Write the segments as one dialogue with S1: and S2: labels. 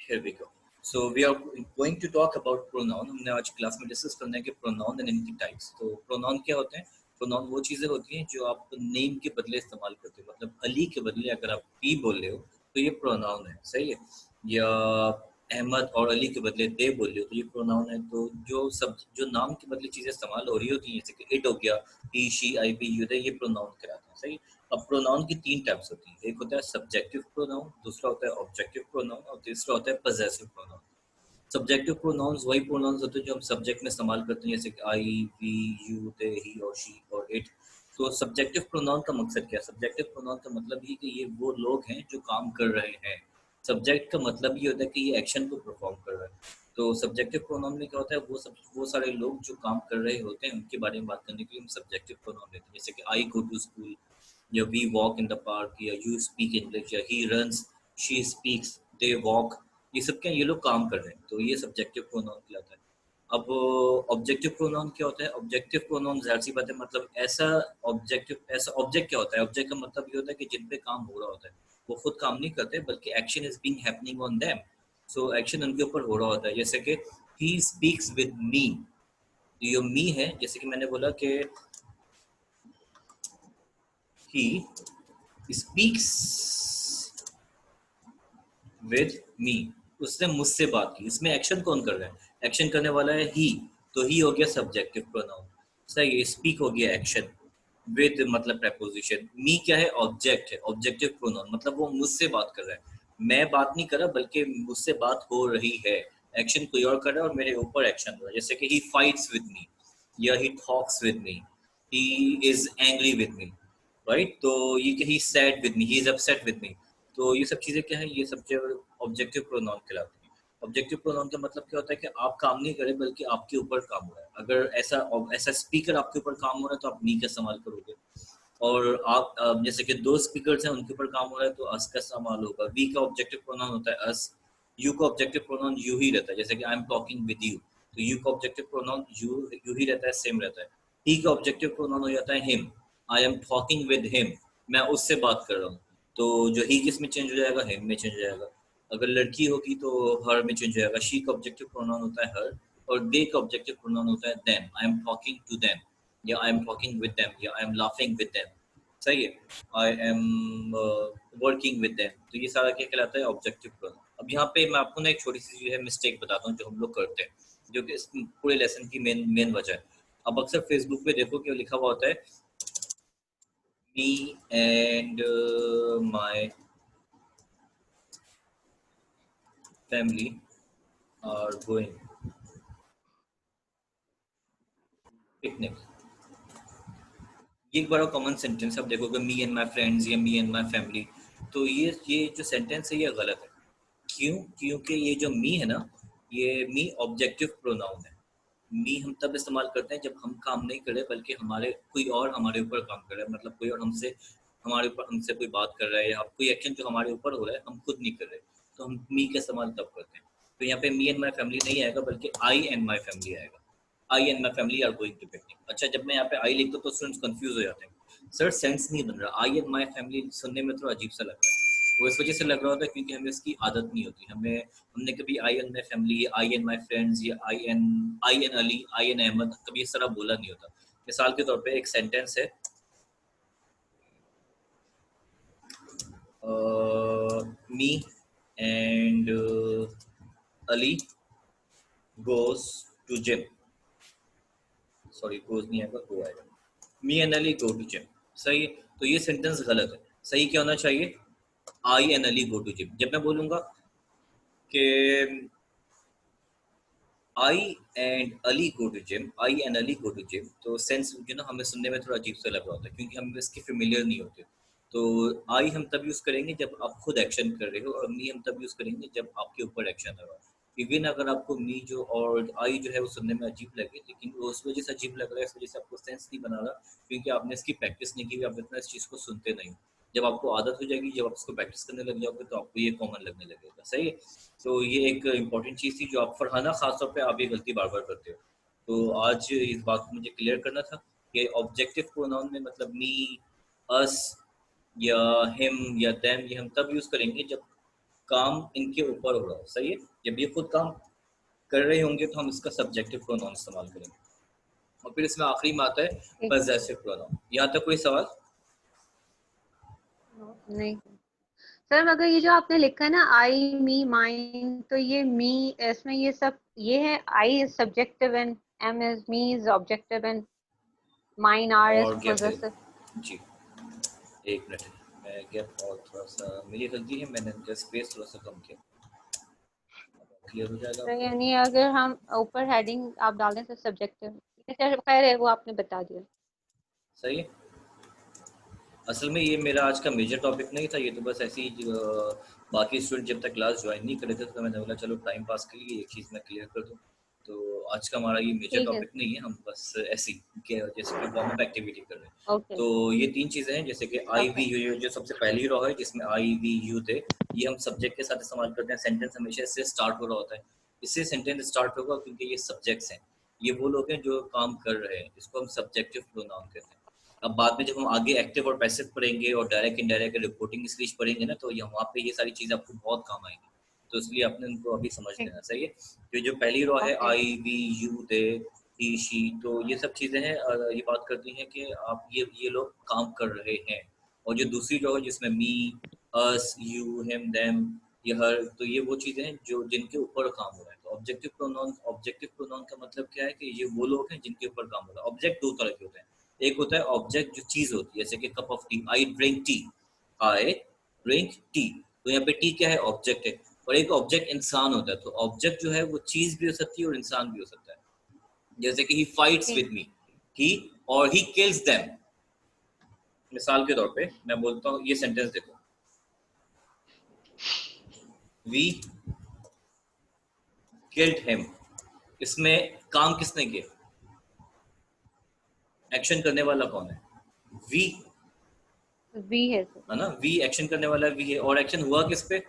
S1: Here we go. So we are going to talk about pronoun. हमने आज class में discuss करना है कि pronoun and इनकी types. तो pronoun क्या होते हैं? Pronoun वो चीज़ें होती हैं जो आप name के बदले इस्तेमाल करते हो. मतलब अली के बदले अगर आप he बोल रहे हो तो ये pronoun है, सही है? या अहमद और अली के बदले they बोल रहे हो तो ये pronoun है. तो जो नाम के बदले चीज़ें इस्तेमाल हो रही होती हैं, जैसे कि it हो गया, he, she, I, we, you, they, ये pronoun कहलाते हैं, सही है? अब प्रोनाउन की 3 टाइप्स होती हैं. एक होता है सब्जेक्टिव प्रोनाउन, दूसरा होता है ऑब्जेक्टिव प्रोनाउन और तीसरा होता है पजेसिव प्रोनाउन. सब्जेक्टिव प्रोनाउंस वही प्रोनाउंस होते हैं जो हम सब्जेक्ट में इस्तेमाल करते हैं, जैसे कि आई, वी, यू, दे, ही और शी और इट. तो सब्जेक्टिव प्रोनाउन का मकसद क्या है? सब्जेक्टिव प्रोनाउन का मतलब ये कि ये वो लोग हैं जो काम कर रहे हैं. सब्जेक्ट का मतलब ये होता है कि ये एक्शन को परफॉर्म कर रहा है. तो सब्जेक्टिव प्रोनाउन में क्या होता है, वो सारे लोग जो काम कर रहे होते हैं उनके बारे में बात करने के लिए हम सब्जेक्टिव प्रोनाउन लेते हैं. जैसे कि आई गो टू स्कूल, या we walk in the park, या you speak English, या he runs, she speaks, they walk. ये सब क्या, ये लोग काम कर रहे हैं, तो ये सब्जेक्टिव प्रोनाउन कहलाता है. अब ऑब्जेक्टिव प्रोनाउन क्या होता है? ऑब्जेक्टिव प्रोनाउन जाहिर सी बात है, मतलब ऐसा ऑब्जेक्ट क्या होता है? ऑब्जेक्ट का मतलब ये होता है कि जिन पे काम हो रहा होता है वो खुद काम नहीं करते, बल्कि action is being happening on them. So action उनके ऊपर हो रहा होता है. जैसे कि he speaks with me, ये मी है. जैसे कि मैंने बोला कि he speaks with me, उसने मुझसे बात की. इसमें एक्शन कौन कर रहा है? एक्शन करने वाला है he, तो he हो गया सब्जेक्टिव प्रोनाउन, सही है. स्पीक हो गया एक्शन, with मतलब preposition. me क्या है? ऑब्जेक्ट है, ऑब्जेक्टिव प्रोनाउन, मतलब वो मुझसे बात कर रहा है. मैं बात नहीं कर रहा, बल्कि मुझसे बात हो रही है. एक्शन कोई और कर रहा है और मेरे ऊपर एक्शन हो रहा है. जैसे कि he fights with me, या he talks with me, he is angry with me, right. तो ये कि he said with me, he is upset with me. तो ये सब चीज़ें क्या है? ये सब जो ऑब्जेक्टिव प्रोनाउन कहलाती हैं. ऑब्जेक्टिव प्रोनाउन का मतलब क्या होता है कि आप काम नहीं करें, बल्कि आपके ऊपर काम हो रहा है. अगर ऐसा स्पीकर आपके ऊपर काम हो रहा है तो आप मी का इस्तेमाल करोगे. और आप जैसे कि 2 स्पीकर्स हैं, उनके ऊपर काम हो रहा है तो अस का इस्तेमाल होगा. वी का ऑब्जेक्टिव प्रोनाउन होता है अस. यू का ऑब्जेक्टिव प्रोनाउन यू ही रहता है. जैसे कि आई एम टॉकिंग विद यू, तो यू का ऑब्जेक्टिव प्रोनाउन यू ही रहता है, सेम रहता है. ही का ऑब्जेक्टिव प्रोनाउन हो जाता है him. I am talking with him, मैं उससे बात कर रहा हूँ. तो जो ही किस में चेंज हो जाएगा? हिम में चेंज हो जाएगा. अगर लड़की होगी तो हर में चेंज हो जाएगा. शी का ऑब्जेक्टिव प्रोनाउन होता है हर, और दे का ऑब्जेक्टिव प्रोनाउन होता है them. I am talking to them, या I am talking with them, या I am laughing with them, सही है. I am working with them. तो ये सारा क्या कहलाता है? Objective pronoun. अब यहाँ पे मैं आपको ना एक छोटी सी जो है मिस्टेक बताता हूँ जो हम लोग करते हैं, जो कि इस पूरे लेसन की मेन वजह है. अब अक्सर फेसबुक पे देखो क्या लिखा हुआ होता है, me and my family are going picnic. ये एक बड़ा कॉमन सेंटेंस. आप देखोगे मी एंड माई फ्रेंड्स या मी एंड माई फैमिली, तो ये जो सेंटेंस है ये गलत है. क्यों? क्योंकि ये जो मी है ना, ये मी ऑब्जेक्टिव प्रोनाउन है. मी हम तब इस्तेमाल करते हैं जब हम काम नहीं कर रहे, बल्कि कोई और हमारे ऊपर काम कर रहा है. मतलब कोई और हमारे ऊपर हमसे कोई बात कर रहा है, या कोई एक्शन जो हमारे ऊपर हो रहा है हम खुद नहीं कर रहे, तो हम मी का इस्तेमाल तब करते हैं. तो यहाँ पे मी एंड माई फैमिली नहीं आएगा, बल्कि आई एंड माई फैमिली आएगा. I and my family are going to picnic. अच्छा, जब मैं यहाँ पे आई लिखता हूँ तो स्टूडेंट्स कंफ्यूज हो जाते हैं, सर सेंस नहीं बन रहा. आई एंड माई फैमिली सुनने में थोड़ा अजीब सा लग रहा है. वो इस वजह से लग रहा होता है क्योंकि हमें इसकी आदत नहीं होती. हमने कभी I and my family, I and my friends, या I and Ali, I and Ahmed कभी इस तरह बोला नहीं होता. मिसाल के तौर पे एक सेंटेंस है, me and Ali goes to gym. Sorry, goes नहीं आएगा, गो आएगा. Me and Ali go to gym, सही है. तो ये सेंटेंस गलत है. सही क्या होना चाहिए? I and Ali go to gym. जब मैं बोलूंगा कि I and Ali go to gym, I and Ali go to gym, तो सेंस जो ना हमें सुनने में थोड़ा अजीब सा लग रहा होता है, क्योंकि हम इसके फेमिलियर नहीं होते. तो आई हम तब यूज़ करेंगे जब आप खुद एक्शन कर रहे हो, और मी हम तब यूज़ करेंगे जब आपके ऊपर एक्शन हो रहा है. इवन अगर आपको मी जो और आई जो है वो सुनने में अजीब लगे, लेकिन वो उस वजह से अजीब लग रहा है, इस वजह से आपको सेंस नहीं बना रहा, क्योंकि आपने इसकी प्रैक्टिस नहीं की, आप इतना इस चीज़ को सुनते नहीं. जब आपको आदत हो जाएगी, जब आप इसको प्रैक्टिस करने लग जाओगे, तो आपको ये कॉमन लगने लगेगा, सही है. तो ये एक इम्पॉर्टेंट चीज़ थी जो आप फरहाना खासतौर पे आप ये गलती बार बार करते हो. तो आज इस बात को मुझे क्लियर करना था कि ऑब्जेक्टिव प्रोनाउन में मतलब मी, अस, या हिम, या देम, ये हम तब यूज़ करेंगे जब काम इनके ऊपर हो रहा हो, सही है। जब ये खुद काम कर रहे होंगे तो हम इसका सब्जेक्टिव प्रोनाउन इस्तेमाल करेंगे। और फिर इसमें आखिरी में आता है
S2: ठीक।
S1: Possessive pronoun. यहाँ तक कोई सवाल?
S2: नहीं सर, मगर ये जो आपने लिखा है ना आई मी माइन, तो ये मी इसमें ये सब ये है, I is subjective and am is me is objective and mine are is
S1: और गैप दे
S2: पोजेसिव।
S1: जी, एक मिनट, मैं गैप और थोड़ा सा मेरी गलती है, मैंने इनका स्पेस थोड़ा सा कम किया, क्लियर हो जाएगा
S2: तो
S1: आपको।
S2: यानी अगर हम ऊपर हेडिंग आप डाल दें तो सब्जेक्टिव, खैर है वो आपने बता दिया।
S1: सही है। असल में ये मेरा आज का मेजर टॉपिक नहीं था, ये तो बस ऐसी बाकी स्टूडेंट जब तक क्लास ज्वाइन नहीं करे थे तो मैंने बोला चलो टाइम पास के लिए एक चीज़ मैं क्लियर कर दूं। तो आज का हमारा ये मेजर
S2: ठीक है।
S1: टॉपिक नहीं है, हम बस ऐसी के जैसे कि वार्म अप एक्टिविटी कर रहे हैं।
S2: ओके
S1: तो ये 3 चीज़ें हैं, जैसे कि आई वी
S2: ओके
S1: यू, जो सबसे पहली रॉ है जिसमें आई वी यू थे, ये हम सब्जेक्ट के साथ इस्तेमाल करते हैं। सेंटेंस हमेशा इससे स्टार्ट हो रहा होता है, इससे सेंटेंस स्टार्ट होगा क्योंकि ये सब्जेक्ट्स हैं, ये वो लोग हैं जो काम कर रहे हैं, इसको हम सब्जेक्टिव प्रोनाउन कहते हैं। अब बाद में जब हम आगे एक्टिव और पैसिव पढ़ेंगे और डायरेक्ट इनडायरेक्ट रिपोर्टिंग स्पीच पढ़ेंगे ना, तो वहाँ पे ये सारी चीज़ें आपको बहुत काम आएंगी, तो इसलिए आपने उनको अभी समझ
S2: ठीक
S1: लेना। सही है। तो जो पहली रॉ है
S2: okay
S1: I we you they he she, तो ये सब चीज़ें हैं, ये बात करती हैं कि आप ये लोग काम कर रहे हैं। और जो दूसरी रॉ है जिसमें मी, अस, यू, हिम, देम, ये हर, तो ये वो चीज़ें हैं जो जिनके ऊपर काम हो रहा है। तो ऑब्जेक्टिव प्रोनाउन का मतलब क्या है कि ये वो लोग हैं जिनके ऊपर काम हो रहा है। ऑब्जेक्ट दो तरह के होते हैं, एक होता है ऑब्जेक्ट जो चीज होती है, जैसे कि cup of T, I drink tea, I drink tea, तो यहाँ पे टी क्या है, ऑब्जेक्ट है। और एक ऑब्जेक्ट इंसान होता है, तो ऑब्जेक्ट जो है वो चीज भी हो सकती है और इंसान भी हो सकता है। जैसे कि ही फाइट्स
S2: ठीक
S1: विद मी, ही, और ही किल्स देम। मिसाल के तौर पे मैं बोलता हूँ, ये सेंटेंस देखो, वी किल्ड हिम, इसमें काम किसने किया, एक्शन करने वाला कौन है, वी,
S2: वी है सर।
S1: है ना, वी एक्शन करने वाला वी है, और एक्शन हुआ किस पे,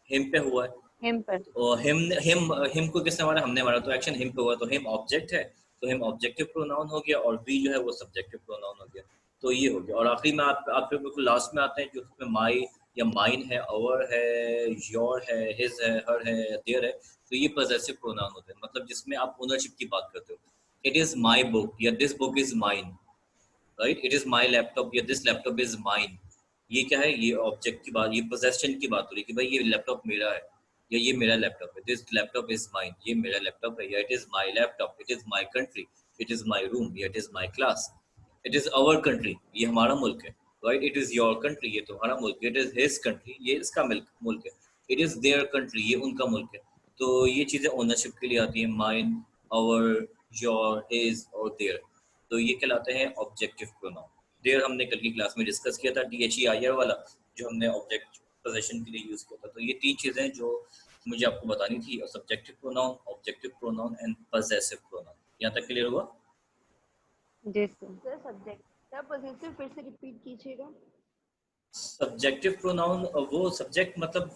S1: हिम पे हुआ है।
S2: हिम पर।
S1: और हिम को किसने मारा, हमने मारा, तो एक्शन हिम पे हुआ, तो हिम ऑब्जेक्ट है, तो हिम ऑब्जेक्टिव प्रोनाउन हो गया, और वी जो है वो सब्जेक्टिव प्रोनाउन हो गया। तो ये हो गया। और आखिरी में आप बिल्कुल लास्ट में आते हैं जो उसमें माई या माइन है, अवर है, योर है, हिज है, हर है, देयर है, तो ये पॉसेसिव प्रोनाउन होते हैं, मतलब जिसमें आप ओनरशिप की बात करते हो। इट इज माई बुक या this book is mine, right, it is my laptop या दिस लैपटॉप इज माइन। ये क्या है, ये ऑब्जेक्ट की बात, ये पोजेशन की बात हो रही है कि भाई ये लैपटॉप मेरा है या ये मेरा लैपटॉप है, दिस लैपटॉप इज माइन, ये मेरा लैपटॉप है, या it is my laptop, it is my country, it is my room, या it is my class, it is our country, ये हमारा मुल्क है, right, it is your country, ये तुम्हारा मुल्क, इट इज हिज कंट्री, ये इसका मुल्क है, इट इज देयर कंट्री, ये उनका मुल्क है। तो ये चीजें ओनरशिप के लिए आती है, माइन, अवर, योर, हिज और देयर, तो ये कहलाते हैं ऑब्जेक्टिव प्रोनाउन। देयर हमने कल की क्लास में डिस्कस किया था, DHEIR वाला, जो हमने ऑब्जेक्ट पोजेशन के लिए यूज किया था। तो ये 3 चीजें जो मुझे आपको बतानी थी, subjective pronoun, objective pronoun and possessive pronoun. यहाँ तक क्लियर हुआ?
S2: जी sir.
S3: Sir subject sir positive फिर से रिपीट कीजिएगा।
S1: सब्जेक्टिव प्रोनाउन वो सब्जेक्ट मतलब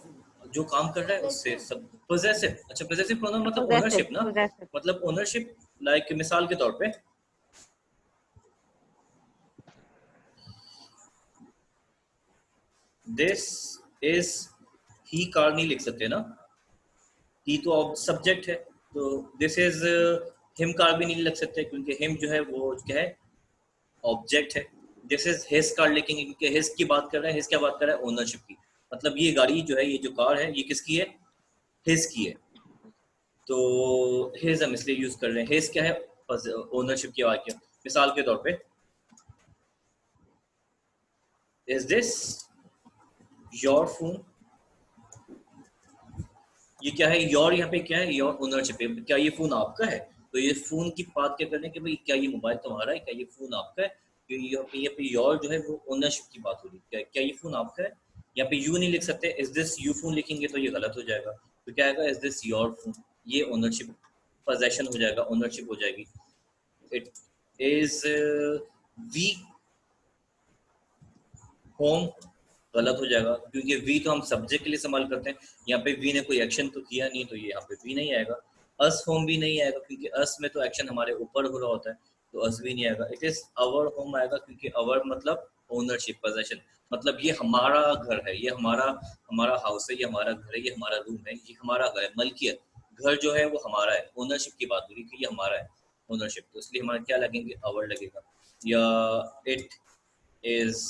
S1: जो काम कर रहा है उससे,
S3: Possessive?
S1: सब पॉसेसिव, अच्छा पॉसेसिव प्रोनाउन मतलब
S2: पोजेसिव
S1: ओनरशिप ना,
S2: पोजेसिव।
S1: मतलब ओनरशिप, लाइक मिसाल के तौर पे दिस इज ही, कार नहीं लिख सकते ना, ही तो सब्जेक्ट है, तो दिस इज हिम, कार भी नहीं लिख सकते क्योंकि हिम जो है वो क्या है, ऑब्जेक्ट है। दिस इज हिज कार लिखेंगे क्योंकि हिज की बात कर रहा है, हिज क्या बात कर रहा है, ओनरशिप की, मतलब ये गाड़ी जो है, ये जो कार है, ये किसकी है, हिज की है, तो हिज हम इसलिए यूज कर रहे हैं, हिज क्या है, ओनरशिप की बात किया। मिसाल के तौर पे इज दिस योर फोन, ये क्या है, योर यहाँ पे क्या है, योर ओनरशिप है, क्या ये फोन आपका है, तो ये फोन की बात क्या करने कि भाई क्या ये मोबाइल तुम्हारा है, क्या ये फोन आपका है, तो यहाँ पे योर जो है वो ओनरशिप की बात हो रही है, क्या ये फोन आपका है। यहाँ पे यू नहीं लिख सकते, इज दिस यू फोन लिखेंगे तो ये गलत हो जाएगा, तो क्या आएगा, इज दिस योर फोन, ये ओनरशिप पोजेशन हो जाएगा, ओनरशिप हो जाएगी। इट इज वी होम, गलत हो जाएगा क्योंकि वी तो हम सब्जेक्ट के लिए इस्तेमाल करते हैं, यहाँ पे वी ने कोई एक्शन तो किया नहीं, तो ये यहाँ पे वी नहीं आएगा। अस होम भी नहीं आएगा क्योंकि अस में तो एक्शन हमारे ऊपर हो रहा होता है, तो अस भी नहीं आएगा। इट इज अवर होम आएगा क्योंकि अवर मतलब ओनरशिप, पोजेशन, मतलब ये हमारा घर है, ये हमारा हमारा हाउस है, ये हमारा घर है, ये हमारा रूम है, ये हमारा घर है। मलकियत, घर जो है वो हमारा है। ओनरशिप की बात हो रही कि ये हमारा है ओनरशिप, तो इसलिए हमारा क्या लगेंगे, आवर लगेगा। या it is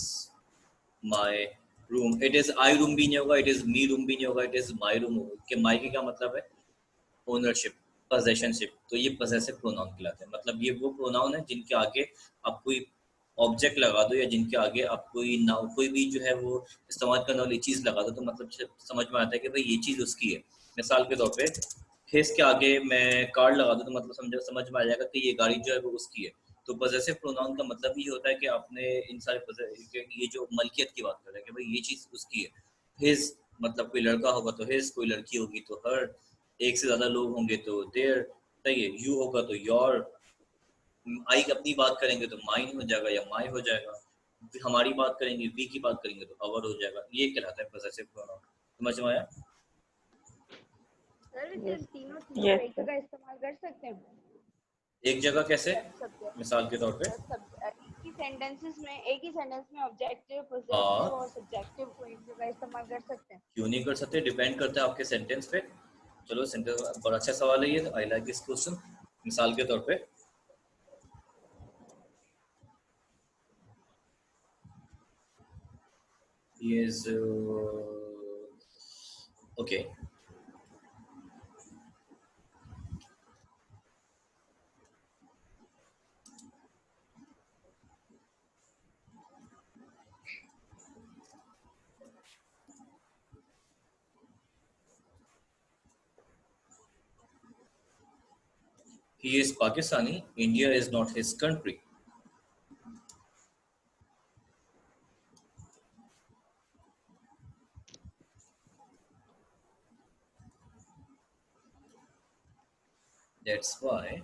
S1: my room, it is I room भी नहीं होगा, इट इज मी रूम भी नहीं होगा, इट इज माय रूम होगा। कि माय की क्या मतलब है, ओनरशिप, पोजेशनशिप। तो ये पोजेसिव प्रोनाउन कहलाते हैं। मतलब ये वो प्रोनाउन है जिनके आगे आप कोई ऑब्जेक्ट लगा दो या जिनके आगे आप कोई नाउन, कोई भी जो है वो इस्तेमाल करने वाली चीज लगा दो, तो मतलब समझ में आता है कि भाई ये चीज उसकी है। मिसाल के तौर पे हिज के आगे मैं कार लगा दूं तो मतलब समझ में आ जाएगा कि ये गाड़ी जो है वो उसकी है। तो पॉजेसिव प्रोनाउन का मतलब ये होता है कि आपने इन सारे ये जो मलकियत की बात कर रहे हैं कि भाई ये चीज उसकी है। हिज मतलब कोई लड़का होगा तो हिज, कोई लड़की होगी तो हर, एक से ज्यादा लोग होंगे तो देयर, सही है। यू होगा तो योर, आई की अपनी बात करेंगे तो माइन हो जाएगा या माई हो जाएगा। हमारी बात करेंगे, वी की बात करेंगे तो अवर हो जाएगा। ये कहलाता है पॉजेसिव प्रोनाउन। समझ में आया?
S3: Sir
S2: Yes.
S3: तीनों
S2: Yes,
S3: एक
S2: sir.
S3: जगह इस्तेमाल कर सकते हैं।
S1: एक जगह कैसे?
S3: सब
S1: मिसाल के तौर पे,
S3: एक ही सेंटेंस में ऑब्जेक्टिव,
S1: हाँ,
S3: पोजेसिव और सब्जेक्टिव को एक जगह इस्तेमाल कर सकते हैं।
S1: क्यों नहीं कर सकते, डिपेंड करता है आपके सेंटेंस पे। चलो सेंटेंस, बड़ा अच्छा सवाल है ये, आई लाइक दिस क्वेश्चन। मिसाल के तौर पे, he is okay, he is Pakistani, India is not his country. That's why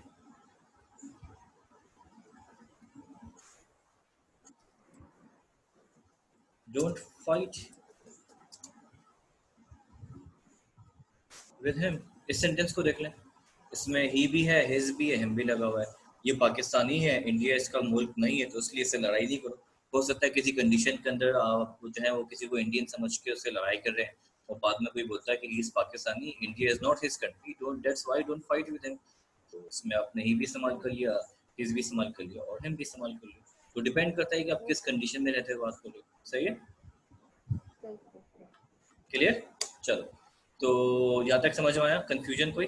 S1: don't fight with him। इस सेंटेंस को देख लें, इसमें ही भी है, हिज भी है, हिम भी लगा हुआ है। ये पाकिस्तानी है, इंडिया इसका मुल्क नहीं है, तो इसलिए इससे लड़ाई नहीं करो। हो सकता है किसी कंडीशन के अंदर आप जो है वो किसी को इंडियन समझ के उससे लड़ाई कर रहे हैं, और बाद में कोई बोलता है कि he is Pakistani, India is not his country, don't, that's why don't fight with him. तो इसमें आपने ही भी इस्तेमाल कर लिया, हिज भी इस्तेमाल कर लिया, और हिम भी इस्तेमाल कर लिया। तो डिपेंड करता है कि आप किस कंडीशन में रहते हो बात कर रहे हो। सही है? क्लियर? चलो, तो यहाँ तक समझ में आया? कंफ्यूजन कोई?